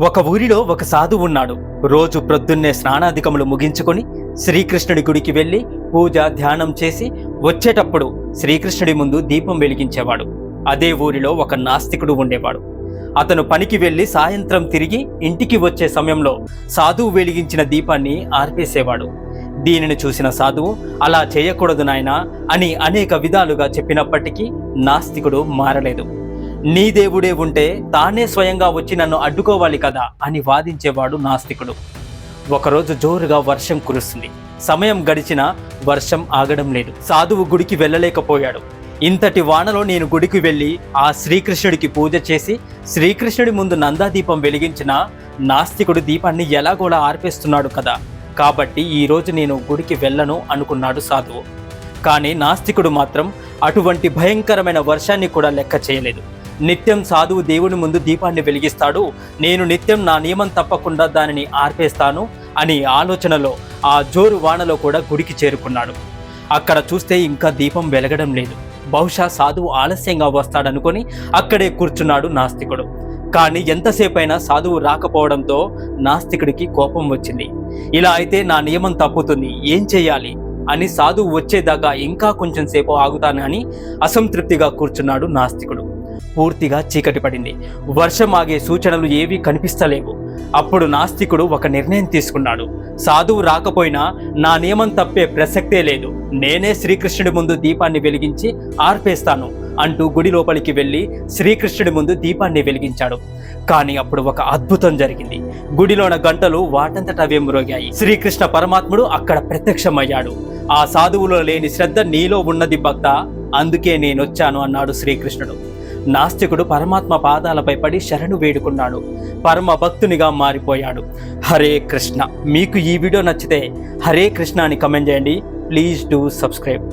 ఒక ఊరిలో ఒక సాధువు ఉన్నాడు. రోజు ప్రొద్దున్నే స్నానాధికములు ముగించుకొని శ్రీకృష్ణుడి గుడికి వెళ్ళి పూజ ధ్యానం చేసి వచ్చేటప్పుడు శ్రీకృష్ణుడి ముందు దీపం వెలిగించేవాడు. అదే ఊరిలో ఒక నాస్తికుడు ఉండేవాడు. అతను పనికి వెళ్ళి సాయంత్రం తిరిగి ఇంటికి వచ్చే సమయంలో సాధువు వెలిగించిన దీపాన్ని ఆర్పేసేవాడు. దీనిని చూసిన సాధువు, అలా చేయకూడదు నాయనా అని అనేక విధాలుగా చెప్పినప్పటికీ నాస్తికుడు మారలేదు. నీ దేవుడే ఉంటే తానే స్వయంగా వచ్చి నన్ను అడ్డుకోవాలి కదా అని వాదించేవాడు నాస్తికుడు. ఒకరోజు జోరుగా వర్షం కురుస్తుంది. సమయం గడిచినా వర్షం ఆగడం లేదు. సాధువు గుడికి వెళ్ళలేకపోయాడు. ఇంతటి వానలో నేను గుడికి వెళ్ళి ఆ శ్రీకృష్ణుడికి పూజ చేసి శ్రీకృష్ణుడి ముందు నందాదీపం వెలిగించిన నాస్తికుడు దీపాన్ని ఎలాగోలా ఆర్పేస్తున్నాడు కదా, కాబట్టి ఈరోజు నేను గుడికి వెళ్ళను అనుకున్నాడు సాధువు. కానీ నాస్తికుడు మాత్రం అటువంటి భయంకరమైన వర్షాన్ని కూడా లెక్క చేయలేదు. నిత్యం సాధువు దేవుని ముందు దీపాన్ని వెలిగిస్తాడు, నేను నిత్యం నా నియమం తప్పకుండా దానిని ఆర్పేస్తాను అని ఆలోచనలో ఆ జోరు వానలో కూడా గుడికి చేరుకున్నాడు. అక్కడ చూస్తే ఇంకా దీపం వెలగడం లేదు. బహుశా సాధువు ఆలస్యంగా వస్తాడనుకొని అక్కడే కూర్చున్నాడు నాస్తికుడు. కానీ ఎంతసేపైనా సాధువు రాకపోవడంతో నాస్తికుడికి కోపం వచ్చింది. ఇలా అయితే నా నియమం తప్పుతుంది, ఏం చేయాలి అని సాధువు వచ్చేదాకా ఇంకా కొంచెం సేపు ఆగుతానని అసంతృప్తిగా కూర్చున్నాడు నాస్తికుడు. పూర్తిగా చీకటి పడింది. వర్షం ఆగే సూచనలు ఏవీ కనిపిస్తలేవు. అప్పుడు నాస్తికుడు ఒక నిర్ణయం తీసుకున్నాడు. సాధువు రాకపోయినా నా నియమం తప్పే ప్రసక్తే లేదు, నేనే శ్రీకృష్ణుడి ముందు దీపాన్ని వెలిగించి ఆర్పేస్తాను అంటూ గుడి లోపలికి వెళ్ళి శ్రీకృష్ణుడి ముందు దీపాన్ని వెలిగించాడు. కానీ అప్పుడు ఒక అద్భుతం జరిగింది. గుడిలోన గంటలు వాటంతటవే మ్రోగాయి. శ్రీకృష్ణ పరమాత్ముడు అక్కడ ప్రత్యక్షమయ్యాడు. ఆ సాధువులో లేని శ్రద్ధ నీలో ఉన్నది భక్త, అందుకే నేనొచ్చాను అన్నాడు శ్రీకృష్ణుడు. నాస్తికుడు పరమాత్మ పాదాలపై పడి శరణు వేడుకున్నాడు. పరమ భక్తునిగా మారిపోయాడు. హరే కృష్ణ. మీకు ఈ వీడియో నచ్చితే హరే కృష్ణ అని కమెంట్ చేయండి. Please do subscribe.